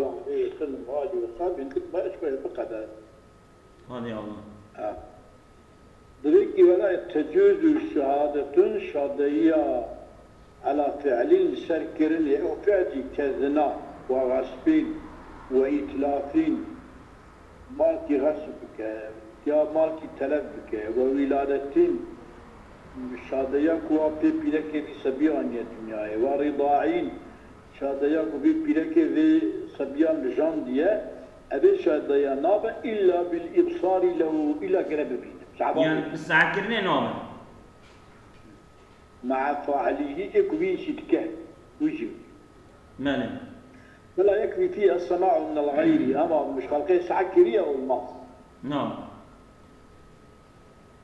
يسلم غالي وصاب يمكن ما اشبه بقدر هذه الله دريك ولا تجوز شهادة شرعية على فعل سركرن أو فعل كذنا وغصب وإتلاف مالك غصبك يا مالك تلفك وولادة شهادة كوا بيبلك بسبيان الدنيا ورضاعين شهادة كوا بيبلك بسبيان الجندية أبي شهادة نابا إلا بالإبصار له إلا قرب بينه يعني الساعة كرني نوما مع فاعله يكوي شتكه وجه مالي فلا يكفي فيه السماع من الغير أما مش خلقه ساعة كريه أو المص نعم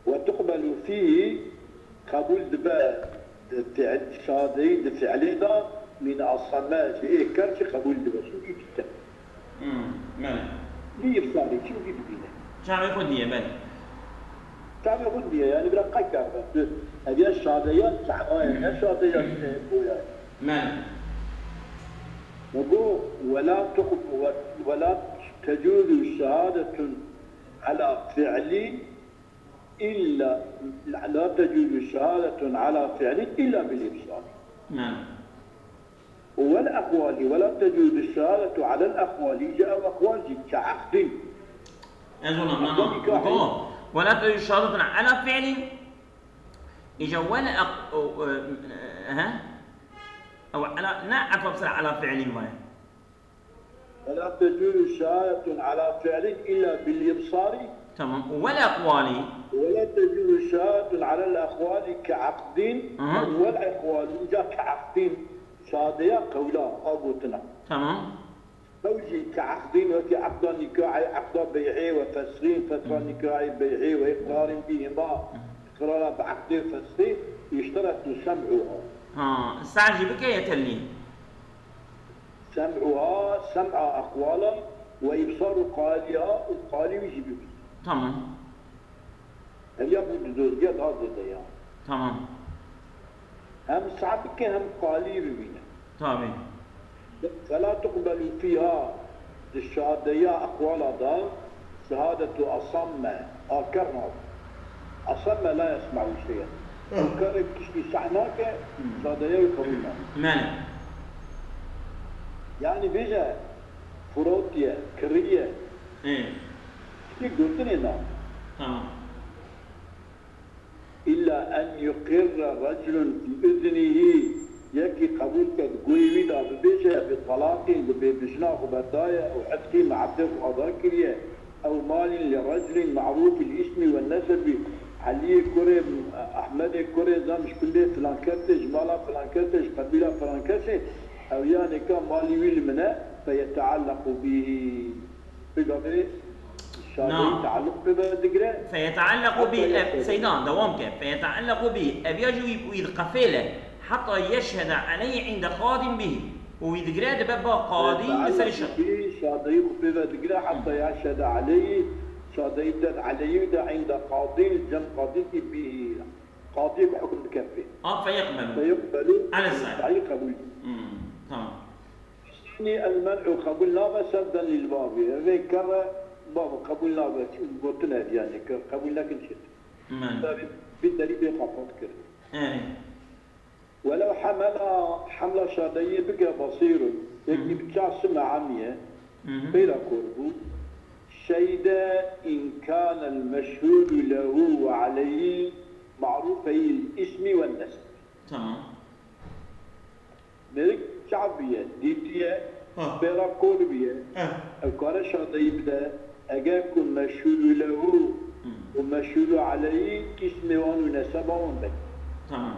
وتقبل فيه قبول دباء شهادين دفعلي دا من السماع في كرش قبول دباء شو في كتاب مالي ليه يفصالي شو في بينه شعبي خدية بالي تعمل غدية يعني بلا قكر بس هذه الشهاديات تعبانة الشهاديات بويا مالي نقول ولا تجوز شهادة على فعل إلا لا تجوز شهادة على فعل إلا بالإبصار. نعم. والأقوال ولا تجوز الشهادة على الأقوال جاء أقوال كعقد. نعم. ولا تجوز الشهادة على فعل إجا ولا أو على نعرف بصراحة على فعل ما ولا تجوز الشهادة على فعل إلا بالإبصار. تمام. والأقوال ولا تجوز الشهادة على الأقوال كعقد. والأقوال جاء كعقد شهادة قولا أبوتنا. تمام. زوجي كعقد وكعقد نكاحي عقد بيعي وفسخين فترة نكاحي بيعي وإقرار بهما إقرار بعقد فسخين يشترط سمعها. استعجي بك يتلي سمعها سمع أقوالا وإبصار قالها وقالي ويجيب. تمام. هل يبدو دوزيات هذا ديان. تمام. هم صعبك هم قالي ببينا. تمام. فلا تقبل فيها الشهادية أقوال هذا شهادة أصم أكرنا أصم لا يسمع شيئا أكرم كشي سعناك شهادية يقبلنا مالك يعني بيجا فروتيا كرية كي قلتني لا إلا أن يقر رجل في أذنه يكي قبول كتقوي ويدا ببيشة بطلاقي ببشناق وبداية أو حتكي معبدك وأذاكرية أو مال لرجل معروف الاسم والنسب علي كوري أحمد كوري زامش كله فلان كرتج مالا فلان كرتج قبيلة فلان كرتج أو يعني كان مالي ويل منه فيتعلق به بقدر الشهادة يتعلق ببدقره فيتعلق به سيدان دوامك فيتعلق به أبيجو ويدقفله حتى يشهد عليه عند قاض به ويدقراد بابا قاضي بسر الشرط شهادة يقبل دقره حتى يشهد عليه شهادة يدد عليه عند قاضي جم قاضي به قاضي بحكم بكفه فيقبل على السعي قبول تمام المنع قبولنا بسدا للباب ذكر باب قبولنا بس قلتنا يعني قبولنا كل شيء بالدليل يقفط كده ولو حمل شهادية بقى بصير يجي بتاع سمع عمية بلا قربو شهد إن كان المشهود له وعليه معروفي الاسم والنسب. تمام. ملك شعبية ديتية بلا قربية الكارة شهادية بدا أجاكم مشهود له ومشهود عليه اسم ونسب ونبي. تمام.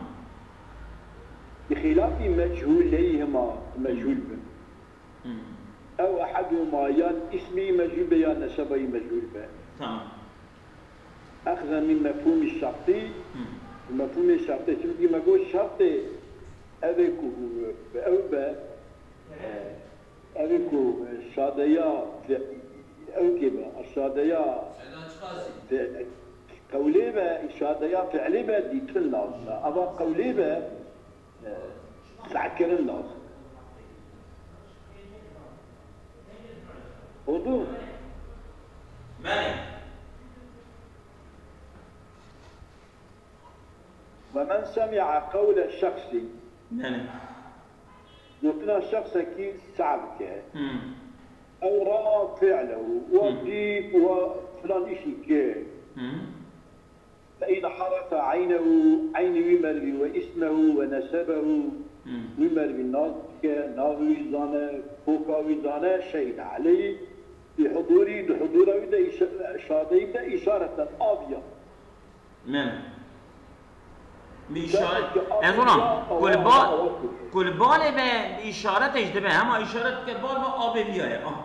بخلاف مجهول ليهما مجهول به أو أحدهما يان اسمي مجهول به يان نسبي مجهول به تمام أخذا من مفهوم الشرطي مفهوم الشرطي شو ما قول شرطي أذكو أو با أذكو الشهادية أو كذا الشهادية قولي با الشهادية فعلي با دي تلنا أبا قولي با سعكر الناس مفهوم؟ مالي. ومن سمع قول الشخص مالي. قلنا الشخص كي صعبك أو رأى فعله وجيب وفلان إشي كي فإن حرف عين ومر واسمه ونسبه ومر بالناطق ناوي زانه فوكاوي زانه شهد عليه بحضوره شادي إشارة آبية. نعم. بإشارة كل بال بإشارة تجدبه أما إشارة كبال ما آبي بياه.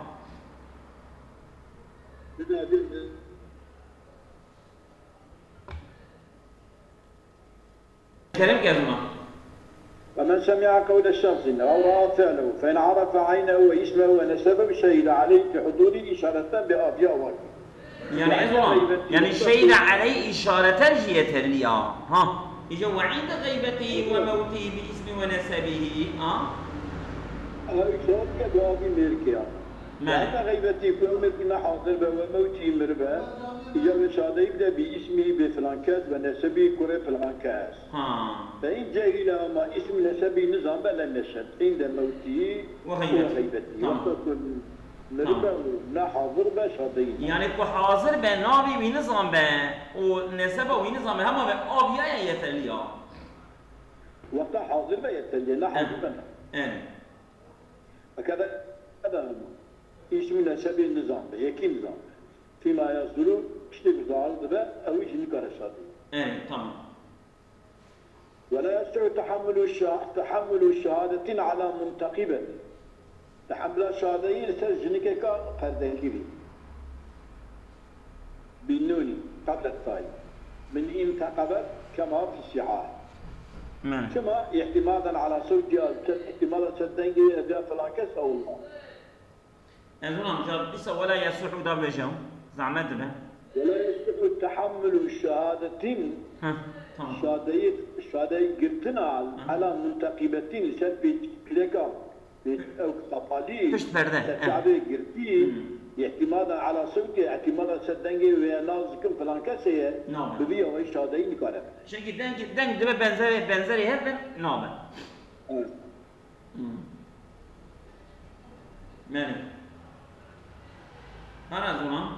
كلام كذا. ومن سمع قول الشخص أو رأى فعله فإن عرف عينه واسمه ونسبه شهد عليه بحضور إشارة بآبياء. يعني شهد عليه إشارة جية الياء. ها. إجا وعند غيبته وموته باسم ونسبه. إشارة بآبي ملكها. عند غيبته كنا حاضر به وموته مربه. إجا شهادة يبدأ باسمه بفلان كاس ونسبه كره فلان كاس. فإن جاء إلى ما اسم نسبه نظام بلا نشد عند موته وغيبته. وتكون مربه ونا حاضر به شهادين. يعني كو حاضر به نابي ونظام به ونسبه ونظام به هما به آبيا يتليا. وقت حاضر به يتليا لا حاضر به. هكذا هذا اسم نسبه نظام به يكي نظام به. فيما يصدر işte güzel ve أوجه كرشاد. تمام. ولا يستطيع تحمل الشهادة على منتقبة. تحمل الشهادة يسجنك كفردكيري. بالنون قبل التاء. من انتقبت كما في الصحاح. كما اعتمادا على صوتها احتمالا صدقني هذا فلان كس أو الله. أنظر جاب بس ولا يصح دبجهم. زعمت به. ولا يصح تحمل الشهادتين شهادة قرتنا على منتقبتين سبب كليكا أو تقاليد الشعبية قرتين اعتمادا على صوتي اعتمادا صدقني ويا نازكم فلان كسيه ببيع وشهادين كارب شيء جدا ده بنزري هذا نعم ماله أنا زمان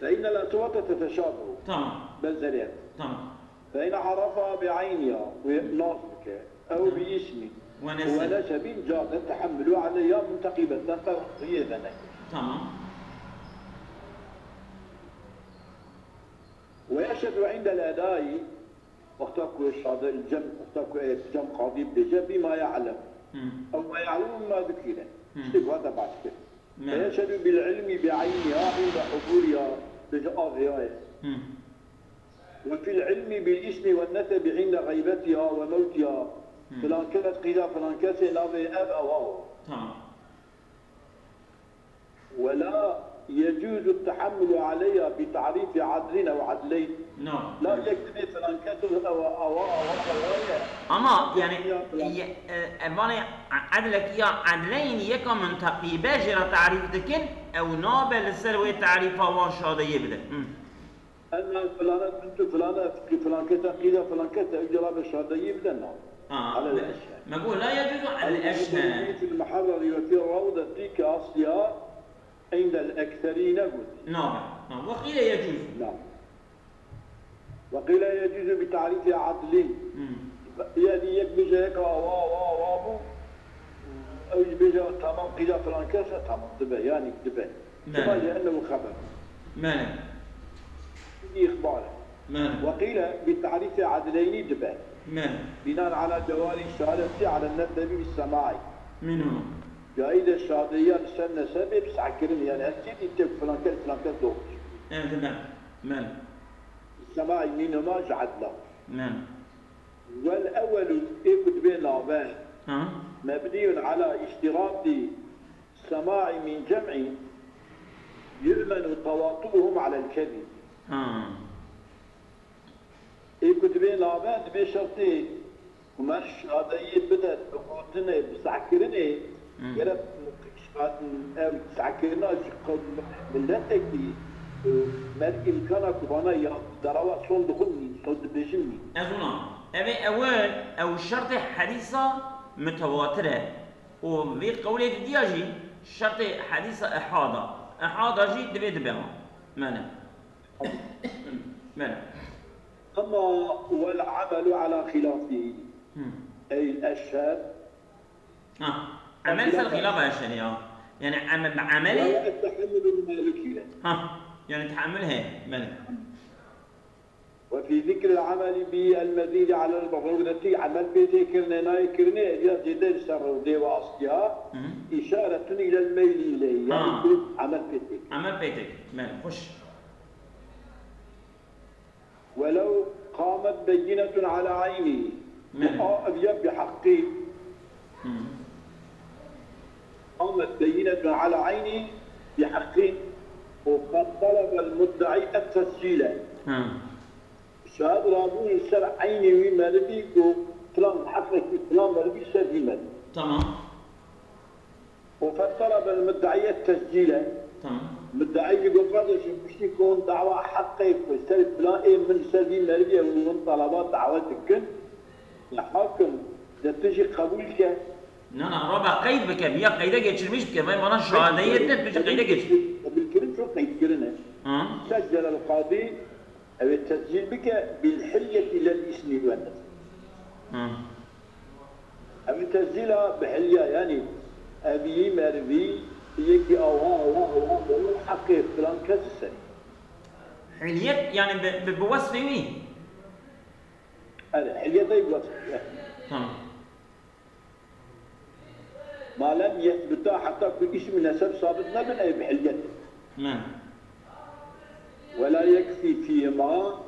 فإن الأصوات تتشابه تمام بالزريات تمام فإن عرفها بعينها وناصبك أو باسم ونسب جاز التحمل عليها منتقبة هي ذنك تمام ويشهد عند الأداء وقتك الجمع وقتك الجمع قاضي بما يعلم أو ما يعلم ما ذكره هذا بعد كده فيشهد بالعلم بعينها عند حضورها بجأرها وفي العلم بالاسم والنسب عند غيبتها وموتها فلان كانت قيل فلان كانت نابي أب أو أو ولا يجوز التحمل عليها بتعريف عدل أو عدلين لا يكتب فلان كانت أو أما يعني أباني عدلك يا عدلين يكا من تقيبة جرى تعريف دكين أو نابل السلوية تعريفها وانشاده يبدأ أنا فلانة بنت فلانة فلان كذا قيل فلان كذا إجرا بالشهادة يبدأ نعم على الأشياء نقول لا يجوز على الأشهر في المحرر وفي الروضة كأصلها عند الأكثرين قلت نعم وقيل يجوز نعم وقيل يجوز بتعريف عدل يعني يكبج هيك وابو أو يبجى تمام قيل فلان كذا تمام دبه يعني دبه كما لأنه خبر ماذا إخباره وقيل بالتعريف عدلين دبه بناء على جواري الشهادة على النسب بالسماعي منه جايد الشهادية سنة سبب سعكرين يعني أكيد يتك فلان كذا دوش تمام السماعي منهما جعد له والأول يكتب بين لعبان مبني على اشتراط السماع من جمع يؤمن تواطؤهم على الكذب يكتبين لعبان بشرطين وما الشهادية بدأت بقوتنا بسعكرني قالت سعكرنا ملتكي مرق إمكانك بنا يا دروات صون دخلني صوت بيجني أزونا أبي أول أو الشرط حديثة متواترة وفي قولة دياجي شرط حديثة إحاضة جي دبي دبيها مانا مانا أما والعمل على خلافه أي الأشهر عمل الخلاف الشريعة يعني عملي التحمل المالكية يعني تحملها مالك وفي ذكر العمل بالمزيد على المفروضة عمل بيتي كرنا ناي كرنا إذا جدل سر دي وأصلها إشارة إلى الميل إليه يعني عمل بيتك مالك خش ولو قامت بينة على عينه أبيض بحقه قامت بينة على عينه بحقه وقد طلب المدعي التسجيل شهاد رابون الشرع عيني وما لبيكو فلان حقك فلان مالبي سجيمة تمام وقد طلب المدعي التسجيل تمام مدعي يقول قادش مش يكون دعوة حقك ويستلف فلان إيه من سجيم مالبي ومن طلبات دعوتك الحاكم إذا تجي قبولك نعم رابع قيد بك بيا قيدك يتشرمش بك ما يمنع شهادية تجي قيدك يتشرمش بالكلام شو قيد كرنا سجل القاضي أو التسجيل بك بالحلية إلى الاسم والنسب أو التسجيلها بحلية يعني أبي مربي يجي أوها حقي فلان كذا السنة حلية يعني بوصف مين؟ حلية طيب وصف تمام ما لم يثبتا حتى كل اسم نسب ثابت من أي بحليته نعم ولا يكفي فيما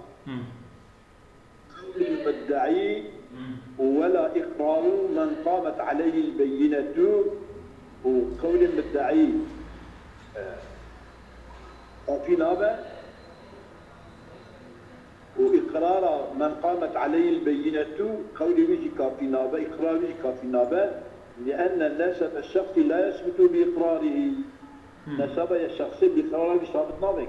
قول المدعي ولا إقرار من قامت عليه البينة وقول المدعي في نابه وإقرار من قامت عليه البينة قول وجه كافي نابه إقرار وجه كافي نابه لأن النسب الشخصي لا يثبت بإقراره نسب الشخصي بإقراره بثابت نابه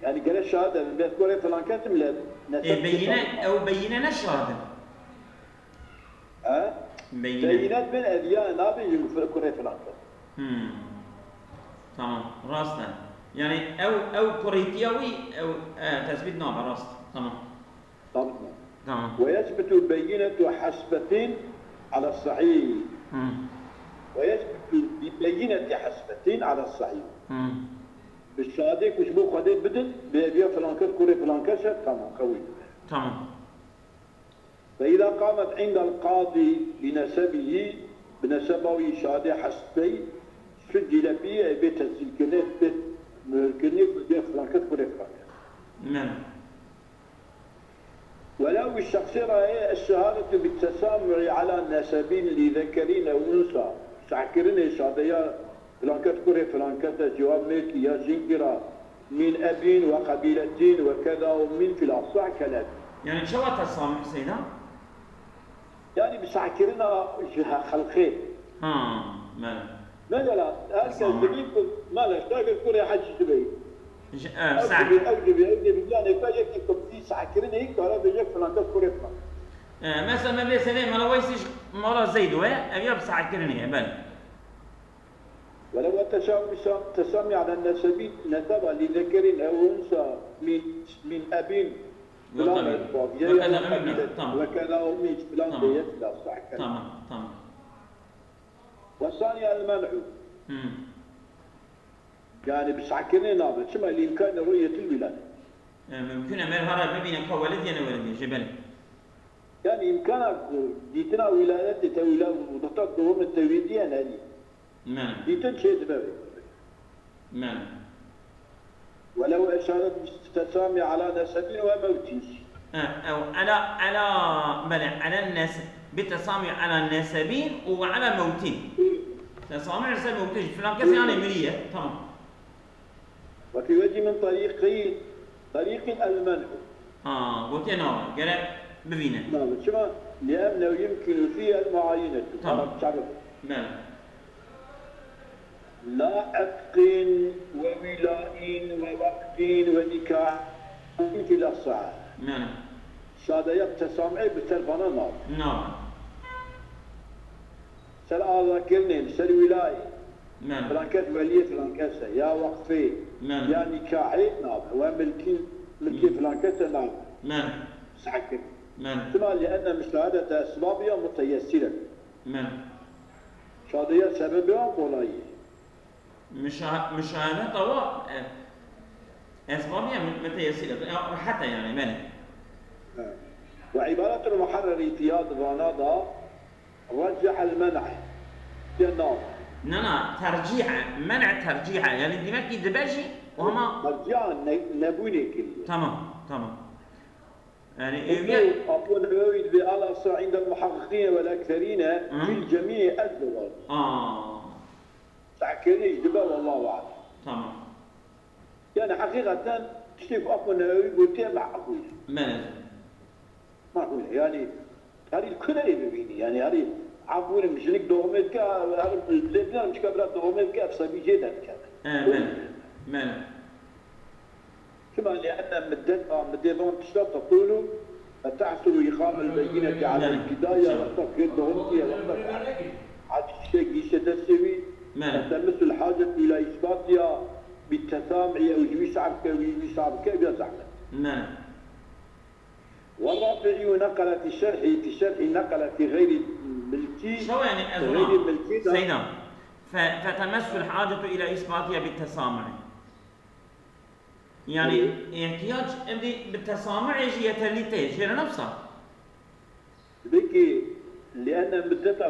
يعني قال الشهادة بيذكر فلان كاتم لا بينة أو بينة الشهادة بينات من أديان نابي يذكر فلان كاتم تمام راسنا يعني أو كوريتياوي أو تثبيت نابع راست تمام تمام ويثبت بينة حسبة على الصحيح ويثبت ببينة حسبة على الصحيح بالشهادة كش بو خديت بدل بيبيع فلانكر كوري فلانكر تمام قوي تمام فإذا قامت عند القاضي بنسبه بنسبه شهادة حسبي سجل فيه بيت السلكنات بيت مركنيك بيبيع فلانكر كوري فلانكر نعم ولو الشخص رأى الشهادة بالتسامع على النسبين لذكرين أو أنثى شعكرين شهادة فلانكت كوري فلانكت جواب ملكي يا جنكرا من أب وقبيلة وكذا ومن في الأصح كلام يعني شو التسامح سيدنا؟ يعني بشعكرنا خلقين ماذا لا هذا الزبيب ما لا اشتاق الكوري حاج دبي أوجبي يعني فاجئ كي سعكرين هيك ولا بيجيك فلانكت كوري فلان مثلا ما بيسلم ما لويسش مرة زيد أبي بسعكرين هي بل ولو التسامي على النسبين نسب لذكر أو أنثى من أب وكذا أمي فلان بيت لا صح تمام والثاني المنع يعني بسعكرين نابت شما الإمكان رؤية الولادة ممكن أمر هذا ببينك هو ولدي أنا ولدي جبل يعني إمكانك ديتنا ولادة تولاد وضطك دوم التويدية هذه نعم ديتن شيء دبابي نعم ولو أشارت بالتسامي على نسب وموت أو على الناس بالتسامي على النسبين وعلى موتين تسامي رسل موتين فلان كذا يعني ملية تمام وفي وجه من طريق المنع قلت أنا قال ببينه نعم شما لأنه يمكن فيها المعاينة تمام نعم. لا عتق وولاء ووقت ونكاح في الأصح. نعم. شهادة تسامعي بالتلفونات. نعم. سل أذاكرني سل ولاية. نعم. فلانكات ولية فلانكاسة يا وقفي. نعم. يا نكاحي نعم وملكي فلانكاسة نعم. نعم. سحكم. نعم. ثم لأن مشاهدة أسبابها متيسرة. نعم. شهادة سببها قولية. مشاهدة طوال أسبابها متيسرة حتى يعني مالك. وعبارة المحرر في هذا الرناضة رجح المنع جناب. نعم ترجيح منع ترجيحه يعني دماغي دباجي وهما ترجيح نبوني كلي. تمام يعني أقول نويد بالأصل عند المحققين والأكثرين في الجميع الزواج. تحكيني دبا والله أعلم. تمام. يعني حقيقة تشوف أقول نويد قلت معقول. معقول يعني هذه الكل اللي بيني يعني هذه عفوا مش لك دوغمت كا لبنان مش كبرات دوغمت كا بسبب جدا كذا. من كما لأن مدة تشتغل تطول تحصل إقامة البينة على البداية وتفكير دوغمتية وقتها عاد الشيء يستدسوي تمس الحاجة إلى إثباتها بالتسامع أو يسعبك بزعمة. والرافعي نقل في الشرح نقل في غير ملكي شو يعني غير ملكي سيدنا فتمس الحاجة إلى إثباتها بالتسامع يعني احتياج بالتسامع يجي يتليتيج هنا نفسه بكي لأن مدتها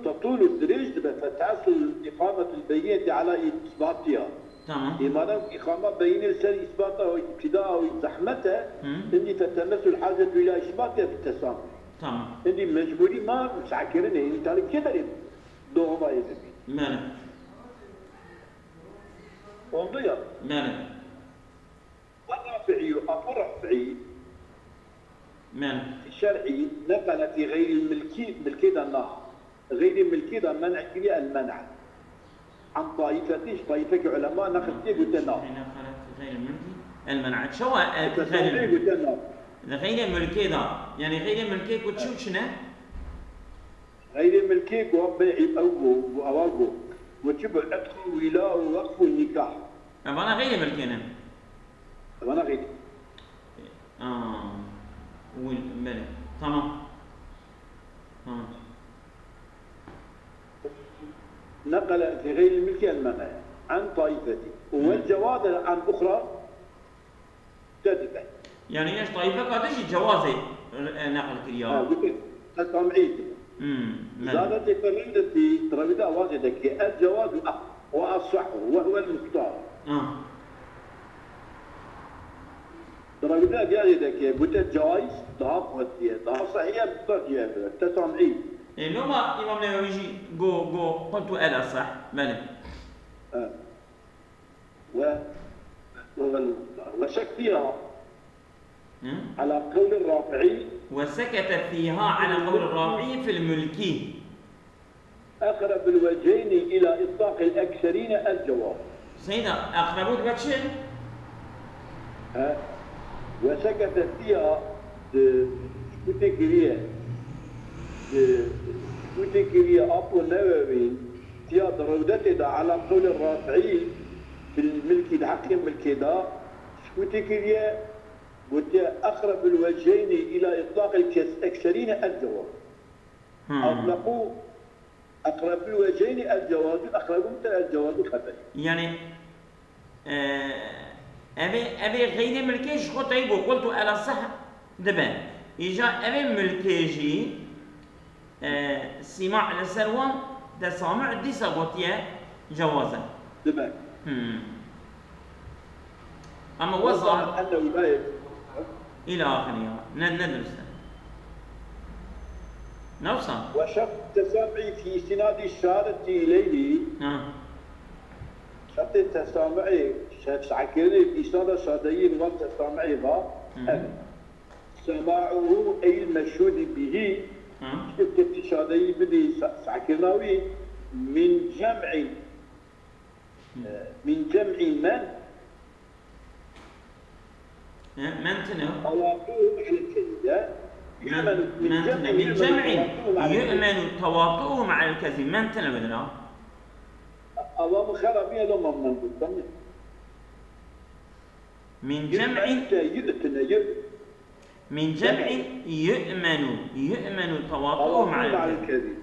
تطول الدرج فتحصل إقامة البينة على إثباتها. تمام. ما دام إقامة بينة لسر إثباتها وابتداءها وزحمتها إني تتمس الحاجة إلى إثباتها بالتسامح. تمام. إني مجبوري ما مسعكرني إني تعرف كذا دوما يزبي. مانا. ومضيع. مانا. الرافعي مانا. في شرعي نقل في غير الملكي النار غير الملكي منع كريا المنع. عن طائفتيش طائفة علماء نقلتي قلت النار. غير الملكي المنع شو غير الملكي؟ غير الملكي ده يعني غير الملكي كنت شنو؟ غير الملكي هو بيع أوجه وتبع عتق ولاء ووقف والنكاح. أنا غير ملكي أنا غير. والملك تمام. نقل في غير الملكية المنع عن طائفتي والجواز عن أخرى تدفع. يعني ايش طائفة قد تجي جوازي نقل كريا؟ التمعيد. زادت فرندتي ترى واجدك الجواز وأصح وهو المختار. ترى بدا جاهدك قلت جوايز ضعف وديه ضعف صحيح بترجع التسامعي. لو ما إمام النووي يجي جو قلت أنا صح مالك. وشك فيها على قول الرافعي. وسكت فيها على قول الرافعي في الملكي. أقرب الوجهين إلى إطلاق الأكثرين الجواب. سيدنا أقربوك بكشن؟ وسكت فيها كوتيكريا أبو النووي فيها درودته على قول الرافعي في الملك الحقيم الكدا كوتيكريا قلت أقرب الوجهين إلى إطلاق الأكثرين الجواز. أطلقوا أقرب الوجهين الجواز أقرب من الجواز الخبري. يعني أبي غير ملكيش خطيب وقلت على صح دبان إجا أبي ملكيجي سماع لسروان تسامع دي سقطية جوازا دبان. أما وصل إلى آخره ندرس نوصل. وشرط التسامع في استناد الشهادة إليه. شرط التسامع سعكرني في إسناد الشهادين والتسامع سماعه أي المشهود به. شفت الشهادين بدي سعكرناوي من جمع من من تنو تواطؤهم على الكذب من جمع يؤمن تواطؤهم على الكذب من تنو بدنا أوام خرابية لما من بالضمن من جمع من جمع يؤمن تواطؤهم على الكذب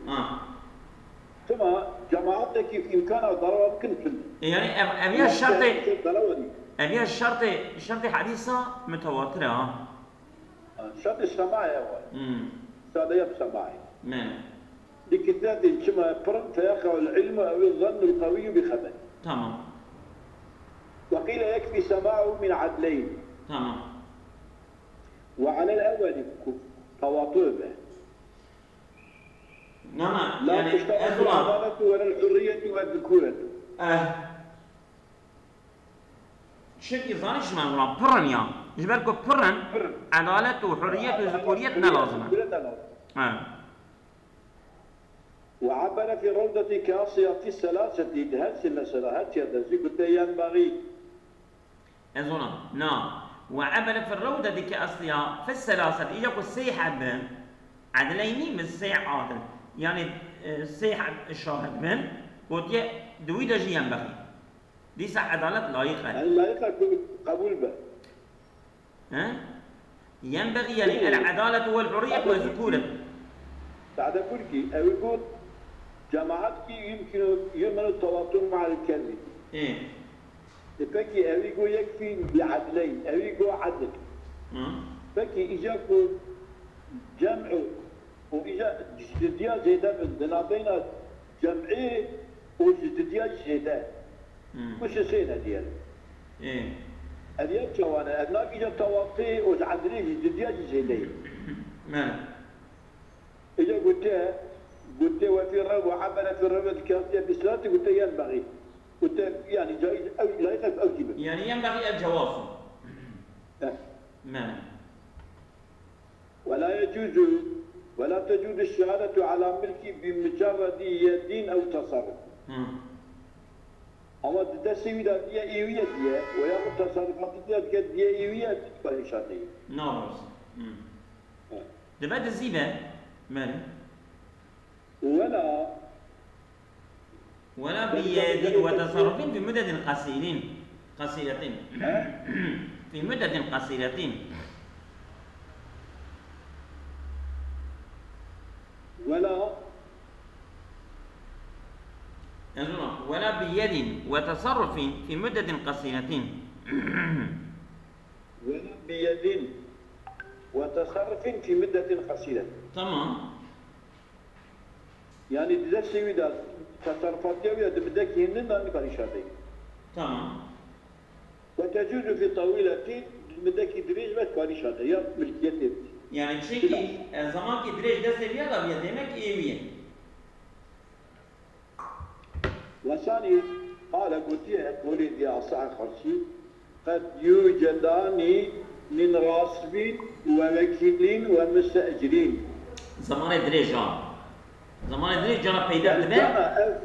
ثم جماعتك في إمكانها ضرورة كنت يعني أبيها الشرط حديثة متواترة شرط السماعي أول شرط السماعي نعم لكتاب كما فرن فيقع العلم أو الظن القوي بخبر تمام وقيل يكفي سماعه من عدلين تمام وعلى الأول تواطؤ به نعم لا يعني تشترط العدالة ولا الحرية والذكورة شكل ظانيش ما برن يا جبالكو برن عدالة وحرية وذكورية لازمة وعبر في روضة كاصية الثلاثة لهذه المسألة هاتي قلت ينبغي أظن نعم وعبر في الروضة كأصلها في الثلاثة إجاكو السيح بن عدليني من السيح عادل يعني السيح الشاهد بن قلت دويدة جي ينبغي ليس عدالة لائقة يعني لائقة قبول به ينبغي يعني العدالة والحرية والذكورة بعد كل أو يقول جماعتك يمكن يمن التواطؤ مع الكذب فكي أو يقول يكفي بعدلين أو يقول عدل فكي إجاكو جمع وإجا جديا زيدا من دنابين جمعي وجديا زيدا وش سينا ديال اليوم جوانا أبناء إجا تواطي وعدلين جديا زيدا إجا قلت وفي الرب وعبر في الرب الكافية بصلاته قلت ينبغي قلت يعني جائز أو لا يخف أو جبل يعني ينبغي الجواز ولا تجوز الشهادة على ملك بمجرد يد أو تصرف أما تدسي لا دي إيوية دي ويأخذ تصرفات دي إيوية فإشارة نعم دبعت الزيبة مالي ولا بيد وتصرف في مدد قصيرة في مدد قصيرة ولا بيد وتصرف في مدد قصيرة ولا بيد وتصرف في مدة قصيرة تمام يعني تدسي ودا تصرفات يويا بدك هننا نقدر يشارك تمام وتجوز في طويلة بدك يدريج ما تقدر يشارك يا ملكية يعني تشكي الزمان كدريج دسي بيا لا بيدينك ايويا وثاني قال قولي يا صاحب خرشي قد يوجدان من راسبين ووكيلين ومستأجرين زمان دريج زمان دريج جرى بيدا دبا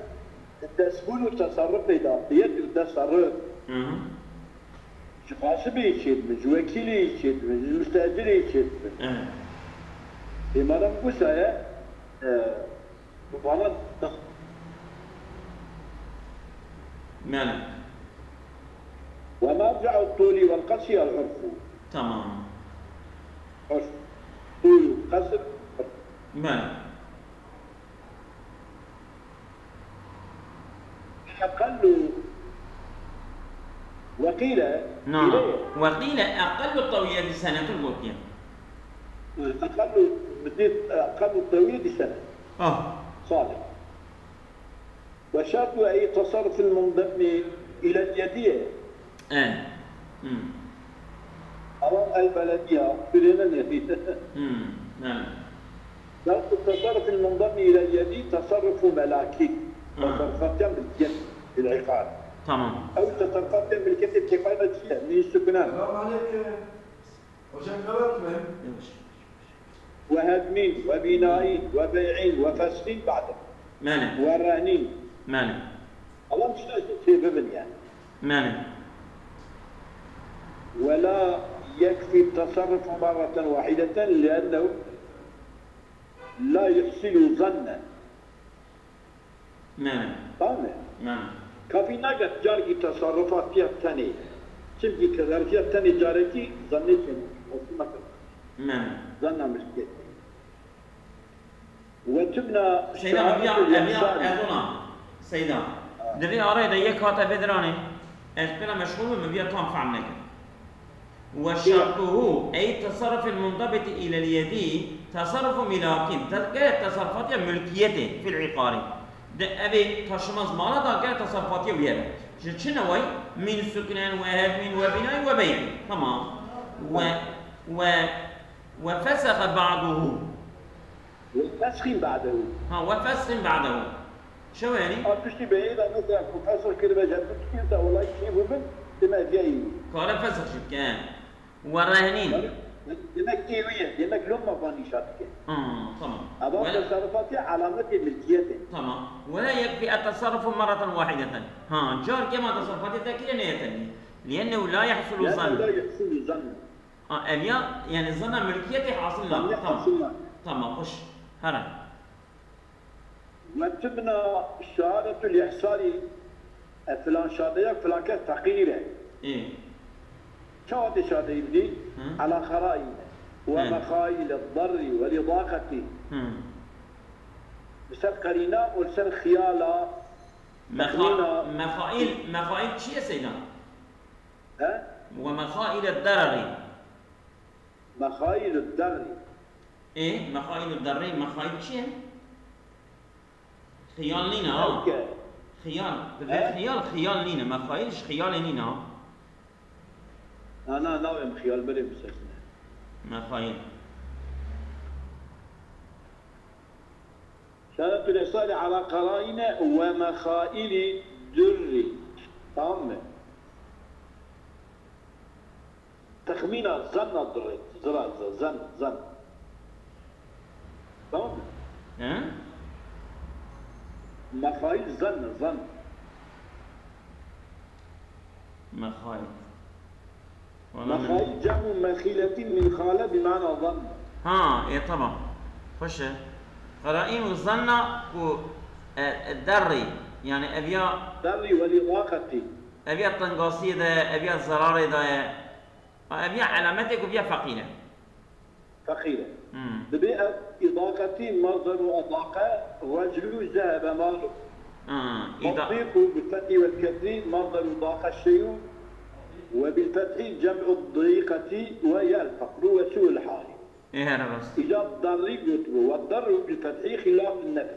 التسهيل والتصرف بيدا يد التصرف قاسم يشد من وكيل يشد من مستأجر يشد في مرة بوسايا مباراة مالك ومرجع الطول والقصر العرف تمام عرف طول قصر مالك أقل وقيل نعم وقيل أقل الطويل سنة البوكية أقل الطويل سنة صالح وشرط أي تصرف المنضم إلى اليدية أو البلدية بدون اليد نعم شرط التصرف المنضم إلى اليد تصرف ملاكي تصرفات باليد بالعقال تمام أو تصرفات بالكتب كفاية من السكنان السلام عليك وشن قبل وهدم وبناء وبيع وفسخ بعد مالك ورهن ماني الله مش سبب يعني. ماني ولا يكفي التصرف مرة واحدة لأنه لا يحسن ظنا. ماني طبعا ماني كافي نقد جاركي تصرفات فيها الثانية شمكي كذا فيها الثانية جاركي ظنيت وصمت ماني ظننا مشكلة وتبنى سيدا أبيا أظن سيدا دبي أريد يك هات بدراني أسبنا مشغول من بيا كم فعلناك وشرطه أي تصرف المنضبط إلى اليد تصرف ملاكين تلقى تصرفات ملكيته في العقار أبي تشمز مالا تلقى تصرفات وياه شنوي من سكن وهدم وبناء وبيع تمام وفسخ بعضه وفسخ بعده وفسخ بعده شو يعني؟ تشتي بعيد مثلا بروفيسور كلمة جابت انت والله شيء مهم تما جاي قال فسخ شو كان والراهنين دمك كيوية دمك لما باني شاتك تمام هذا تصرفاتي علامة ملكيته تمام ولا يكفي التصرف مرة واحدة جار كما تصرفات ذكية نية لأنه لا يحصل ظن لا يحصل ظن أبيا يعني ظن ملكيته حاصلنا تمام خش هرا وتبنى شهادة الإحصال فلان شهادة فلان كانت تقيرة إيه شهادة يبدي على خرائط ومخايل الضر والإضاقة بسر قرينة وبسر خيالة مخائل شيء يا سيدنا؟ ها؟ ومخائل الضرر مخايل الضر ايه مخائل الضر مخائل شيء؟ خيال لينا خيال لينا مخائلش خيال لينا أنا ناوي خيال بري مسكنة مخائل شهادة الإحصال على قرائن ومخائل در تمام تخمين ظن الضر ظن تمام مخائل ظن مخائل مخائل جمع مخيلة من خالة بمعنى ظن ايه طبعا خش قرائن الظن والدري يعني ابيا دري والإضاقة ابيا الطنقاصية ده ابيا الزرارة ده ابيا علامتك وبيا فقيرة ببيئة إضاقة مصدر أضاقة رجل ذهب ماله تطبيق بالفتح والكسر مصدر ضاق الشيء وبالفتح جمع الضيقة وهي الفقر وسوء الحال. إيه أنا بس. إذا الضر يطلب والضر بالفتح خلاف النفي.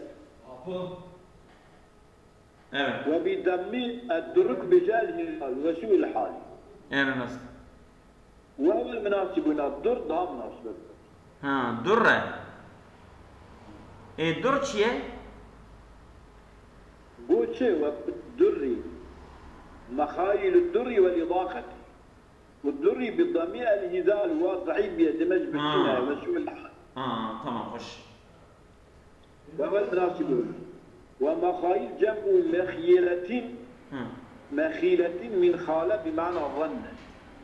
وبضم الدرك بجال وسوء الحال. إيه أنا بس. وهو المناسب هنا الدر ده مناسب. درة. إيه در شيء؟ بوشي والدري مخايل الدر والإضاقة والدري بالضمير الهزال والضعيف يدمج بالكناية وسوء الحال. تمام خش. وهو المناسب ومخايل جمع مخيلة من خالة بمعنى ظن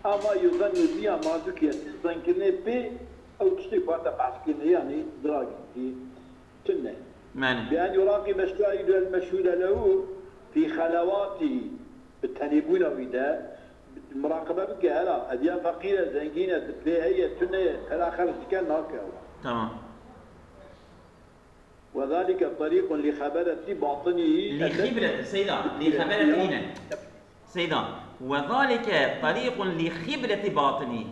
أما يظن بها ما ذكي ظن كنه بي أو تشتك واتا بحث يعني دراجي تنه بأن يراقب الشاهد المشهود له في خلواته بالتنبون وده المراقبة بك هلا أديان فقيرة زنجينة هي تنه الآخر كان ناكا تمام وذلك طريق لخبرة باطنه لخبرة سيدا لخبرة هنا سيدا وذلك طريق لخبرة باطنه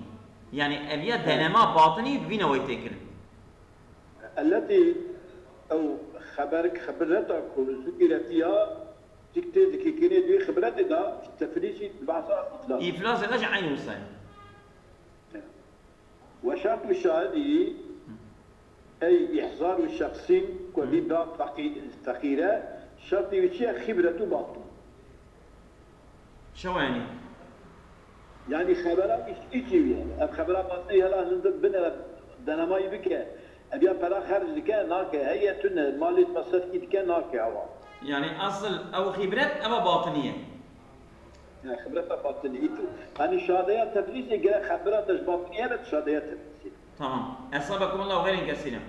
يعني أبيات دينما باطني بينا ويتكر التي أو خبرتك وذكرتها تكتب كيكيني دي خبرتها تفريشي بعضها إطلاق إفلاس رجع عين وصل وشرط الشهادة أي إحضار الشخص وبيبقى فقيرة شرط يشيء خبرته باطن شو يعني؟ يعني خبرات إيجي يعني خبرات باطنية هلا نزل بنا دنا يبكى أبيا بلا خارج كان ناكي هي تنا مالت مصرف كان ناكي هوا يعني اصل او خبرات او باطنيه. يعني خبرتها باطنيته. أنا شهادات تدريسي قال خبرتش باطنية لا شهادات تدريسي. تمام، اصابكم الله خيرا كثيرا.